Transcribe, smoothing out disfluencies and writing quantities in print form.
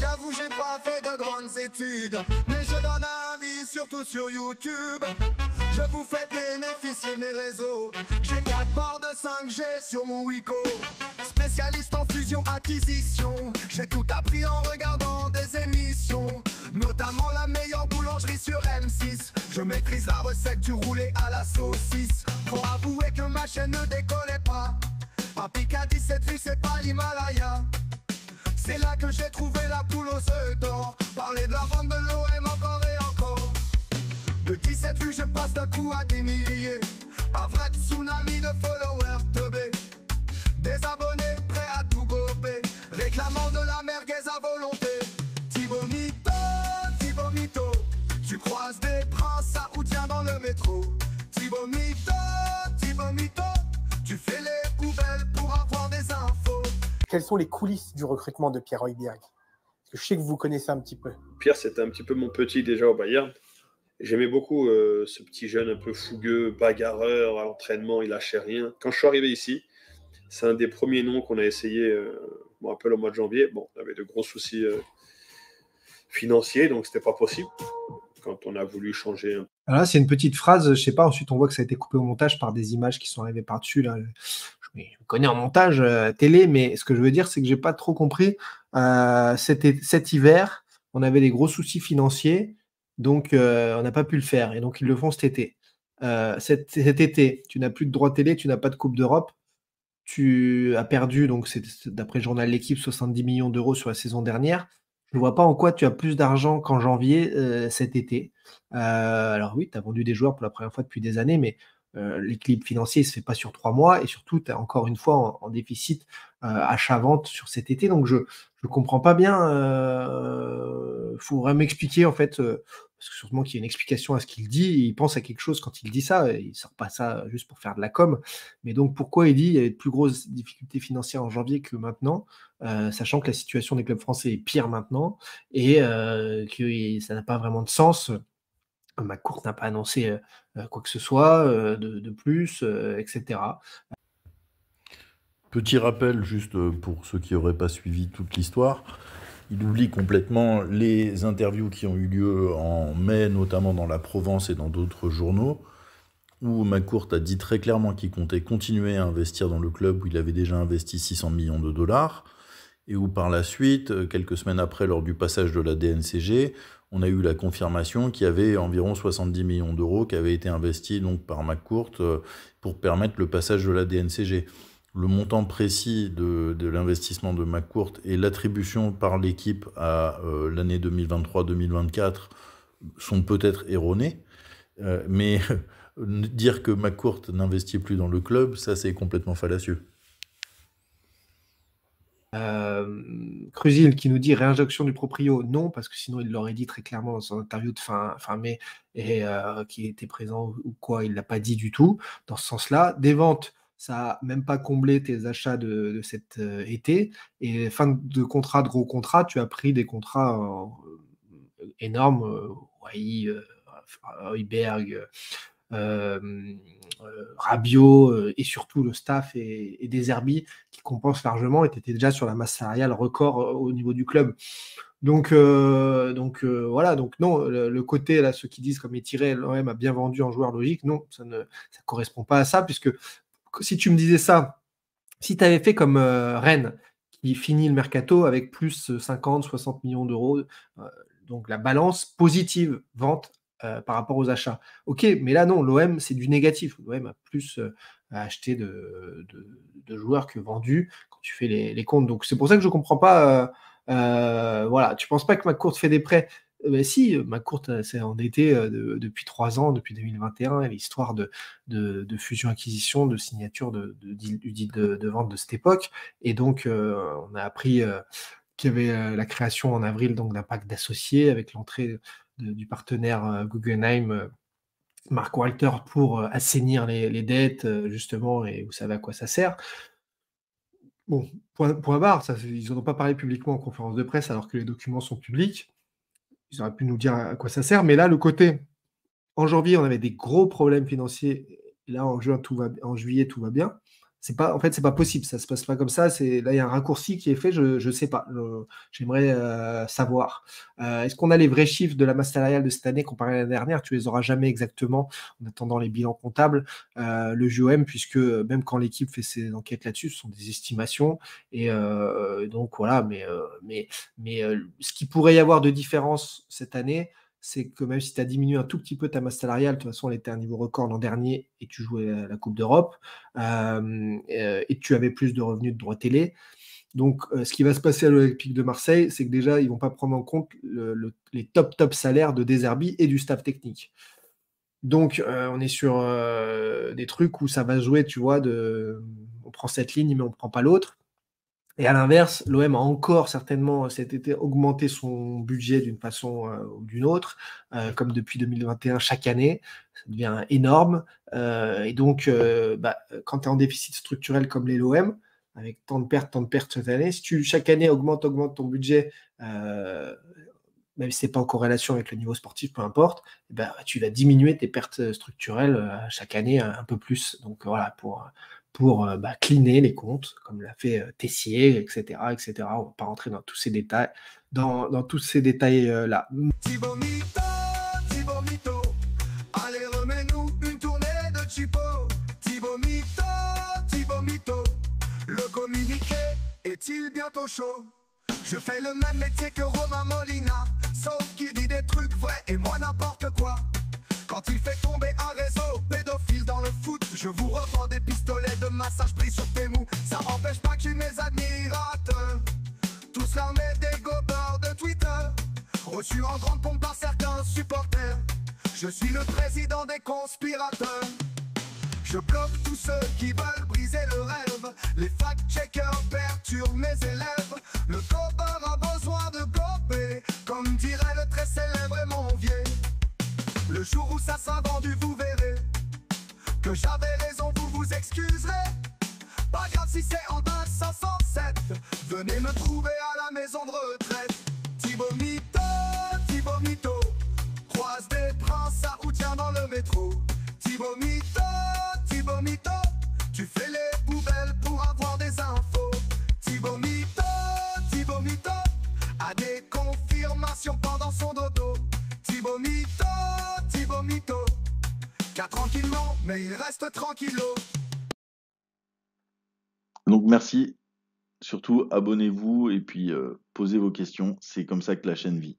J'avoue, j'ai pas fait de grandes études, mais je donne un avis surtout sur YouTube. Je vous fais bénéficier de mes réseaux. J'ai 4 bords de 5G sur mon Wico. Spécialiste en fusion-acquisition. J'ai tout appris en regardant des émissions, notamment la meilleure boulangerie sur M6. Je maîtrise la recette du roulé à la saucisse. Faut avouer que ma chaîne ne décollait pas. Papy a 17 vues, c'est pas l'Himalaya. C'est là que j'ai trouvé la poule aux œufs d'or. Parler de la vente de l'OM encore et encore. De 17 vues, je passe d'un coup à des milliers. Un vrai tsunami de followers teubés. Des abonnés prêts à tout gober, réclamant de la merguez à volonté. Thibaut Mito, tu croises des princes saoudiens dans le métro. Thibaut Mito, tu fais les poubelles pour avoir des infos. Quelles sont les coulisses du recrutement de Pierre Højbjerg? Parce que je sais que vous connaissez un petit peu. Pierre, c'était un petit peu mon petit déjà au Bayern. J'aimais beaucoup ce petit jeune un peu fougueux, bagarreur à l'entraînement, il lâchait rien. Quand je suis arrivé ici, c'est un des premiers noms qu'on a essayé, je me rappelle au mois de janvier. Bon, on avait de gros soucis financiers, donc c'était pas possible quand on a voulu changer. Alors là, c'est une petite phrase, je sais pas, ensuite on voit que ça a été coupé au montage par des images qui sont arrivées par-dessus. Là. Je connais en montage télé, mais ce que je veux dire, c'est que j'ai pas trop compris. Cet hiver, on avait des gros soucis financiers, donc on n'a pas pu le faire, et donc ils le font cet été. Cet été, tu n'as plus de droit télé, tu n'as pas de Coupe d'Europe, tu as perdu, donc c'est d'après le journal L'Équipe, 70 millions d'euros sur la saison dernière. Je ne vois pas en quoi tu as plus d'argent qu'en janvier cet été. Alors oui, tu as vendu des joueurs pour la première fois depuis des années, mais l'équilibre financier ne se fait pas sur 3 mois, et surtout, tu es encore une fois en déficit achat-vente sur cet été. Donc je ne comprends pas bien. Il faudrait m'expliquer en fait, parce que sûrement qu'il y a une explication à ce qu'il dit. Il pense à quelque chose quand il dit ça, et il ne sort pas ça juste pour faire de la com. Mais donc pourquoi il dit qu'il y avait de plus grosses difficultés financières en janvier que maintenant, sachant que la situation des clubs français est pire maintenant, et que ça n'a pas vraiment de sens. McCourt n'a pas annoncé quoi que ce soit de plus, etc. Petit rappel, juste pour ceux qui n'auraient pas suivi toute l'histoire, il oublie complètement les interviews qui ont eu lieu en mai, notamment dans la Provence et dans d'autres journaux, où McCourt a dit très clairement qu'il comptait continuer à investir dans le club où il avait déjà investi 600 millions de dollars, et où par la suite, quelques semaines après, lors du passage de la DNCG, on a eu la confirmation qu'il y avait environ 70 millions d'euros qui avaient été investis donc, par McCourt pour permettre le passage de la DNCG. Le montant précis de l'investissement de McCourt et l'attribution par l'équipe à l'année 2023-2024 sont peut-être erronés, mais dire que McCourt n'investit plus dans le club, ça c'est complètement fallacieux. Crusil qui nous dit réinjection du proprio, non, parce que sinon il l'aurait dit très clairement dans son interview de fin mai, et qui était présent ou quoi, il ne l'a pas dit du tout dans ce sens-là. Des ventes, ça n'a même pas comblé tes achats de cet été, et fin de contrat, de gros contrats, tu as pris des contrats énormes, Højbjerg, Rabiot, et surtout le staff et Deserbi qui compensent largement, et tu étais déjà sur la masse salariale record au niveau du club. Donc voilà, donc non, le côté là, ceux qui disent comme étiré, l'OM a bien vendu en joueur logique, non, ça correspond pas à ça, puisque si tu me disais ça, si tu avais fait comme Rennes, qui finit le mercato avec plus 50-60 millions d'euros, donc la balance positive vente par rapport aux achats. Ok, mais là non, l'OM c'est du négatif. L'OM a plus acheté de joueurs que vendus quand tu fais les comptes. Donc c'est pour ça que je ne comprends pas. Voilà, tu ne penses pas que McCourt fait des prêts? Ben si, McCourt s'est endetté depuis 3 ans, depuis 2021, l'histoire de fusion-acquisition, de signature du deal de vente de cette époque. Et donc on a appris qu'il y avait la création en avril donc d'un pacte d'associés avec l'entrée du partenaire Guggenheim, Mark Walter, pour assainir les dettes, justement, et vous savez à quoi ça sert. Bon, point barre, ils n'en ont pas parlé publiquement en conférence de presse alors que les documents sont publics. Ils auraient pu nous dire à quoi ça sert, mais là, le côté, en janvier, on avait des gros problèmes financiers, là, en juillet, tout va bien. En fait, c'est pas possible, ça se passe pas comme ça. Là, il y a un raccourci qui est fait, je sais pas. J'aimerais savoir. Est-ce qu'on a les vrais chiffres de la masse salariale de cette année comparé à l'année dernière? Tu les auras jamais exactement en attendant les bilans comptables. Le JOM, puisque même quand l'équipe fait ses enquêtes là-dessus, ce sont des estimations. Et donc voilà, mais ce qui pourrait y avoir de différence cette année, c'est que même si tu as diminué un tout petit peu ta masse salariale, de toute façon, elle était à un niveau record l'an dernier et tu jouais à la Coupe d'Europe, et tu avais plus de revenus de droits télé. Donc, ce qui va se passer à l'Olympique de Marseille, c'est que déjà, ils ne vont pas prendre en compte les top salaires de Deserbi et du staff technique. Donc, on est sur des trucs où ça va jouer, tu vois, on prend cette ligne, mais on ne prend pas l'autre. Et à l'inverse, l'OM a encore certainement cet été augmenté son budget d'une façon ou d'une autre, comme depuis 2021 chaque année. Ça devient énorme. Et donc, quand tu es en déficit structurel comme l'est l'OM, avec tant de pertes cette année, si tu chaque année augmente ton budget, même si ce n'est pas en corrélation avec le niveau sportif, peu importe, tu vas diminuer tes pertes structurelles chaque année un peu plus. Donc voilà, pour cleaner les comptes, comme l'a fait Tessier, etc., etc. On ne va pas rentrer dans tous ces détails, dans tous ces détails-là. Thibaut Mito, allez remets-nous une tournée de Chipo. Thibaut Mito, le communiqué est-il bientôt chaud? Je fais le même métier que Romain Molina, sauf qu'il dit des trucs vrais et moi n'importe quoi. Quand il fait tomber un réseau pédophile dans le foot, je vous revends des pistolets de massage pris sur tes mous. Ça empêche pas que j'ai mes admirateurs, tous l'armée des gobeurs de Twitter, reçus en grande pompe par certains supporters. Je suis le président des conspirateurs. Je bloque tous ceux qui veulent briser le rêve. Les fact-checkers perturbent mes élèves. Le copeur a besoin de gober, comme dirait le très célèbre Monvier. Le jour où ça sera vendu, vous verrez que j'avais raison, vous vous excuserez. Pas grave si c'est en 507, venez me trouver à la maison de retraite. Thibaut Mito, croise des princes à Outien dans le métro. Thibaut Mito, tu fais les poubelles pour avoir des infos. Thibaut Mito, a des confirmations pendant son dodo. Thibaut Mito, car tranquillement, mais il reste tranquillo. Donc merci, surtout abonnez-vous et puis posez vos questions, c'est comme ça que la chaîne vit.